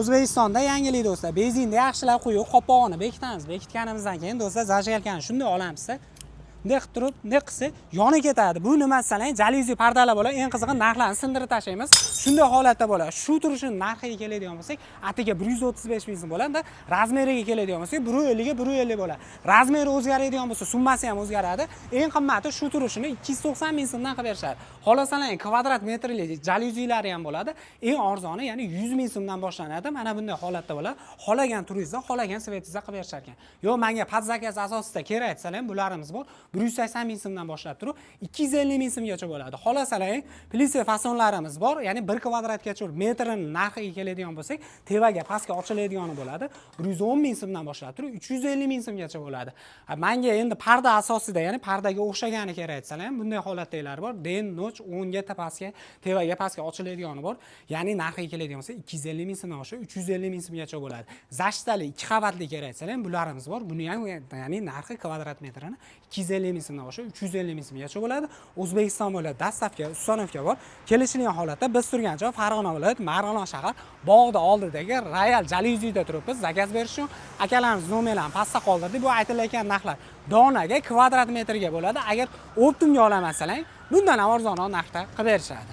O'zbekistonda yangilik do'stlar, benzinni yaxshilab quyib, qopqog'ini bekitamiz. Bekitganimizdan keyin do'stlar, zajalkani shunday olamiz. Bunday qilib turib, bunday qilsa, yonib ketadi. Bu nima desalang, jalyuzi pardalar bo'ladi. Eng qizig'i narxlarni sindirib tashlaymiz. Shunday holatda bo'ladi. Shu turishining narxiga keladigan bo'lsak, atiga 135 ming so'm bo'ladi. Razmeriga keladigan bo'lsak, 150 ga 150 bo'ladi. Razmeri o'zgaradigan bo'lsa, summasi ham o'zgaradi. Eng qimmati shu turishini 290 ming so'mdan qilib berishadi. Xohlasalang kvadrat metrli jalyuzilari ham bo'ladi. Eng arzoni, ya'ni 100 ming so'mdan boshlanadi. Mana bunday holatda bo'ladi. Xohlagan turingizda, xohlagan svetingizda qilib berishar ekan. Yo, menga podzakaz asosida kerak desa ham bularimiz bor. 180 ming so'mdan boshlab turib 250 ming so'mgacha bo'ladi. Xohlasalang, plise fasonlarimiz bor. Ya'ni 1 kvadratgacha metrining narxiga keladigan bo'lsak, tevaga pastga ochiladigan bo'ladi. 110 ming so'mdan boshlab turib 350 ming so'mgacha bo'ladi. Menga endi parda asosida, ya'ni pardaga o'xshagani kerak desa ham bunday holatdagilar bor. Den, noch, 10 ga pastga, tevaga pastga ochiladigani bor. Ya'ni narxiga keladigan bo'lsa 250 ming so'mdan boshlab 350 ming so'mgacha bo'ladi. Zashtali 2 qavatli kerak desa ham bularimiz bor. Buni ham, ya'ni narxi kvadrat metrini 250 ming so'mdan boshlab 350 ming so'mgacha bo'ladi. O'zbekiston bo'ylab dastavka, Ustonovga bor. Kelishilgan holatda biz turgan joy Farg'ona viloyati Marg'ilon shahar Bog'da oldidagi Royal Jalyuzida turibmiz. Zakaz berish uchun akalarimiz nomerlarini pastda qoldirdik. Bu aytilayotgan narxlar donaga kvadrat metrga bo'ladi. Agar optimga olamasalang, bundan ham arzonroq narxda qilib berishadi.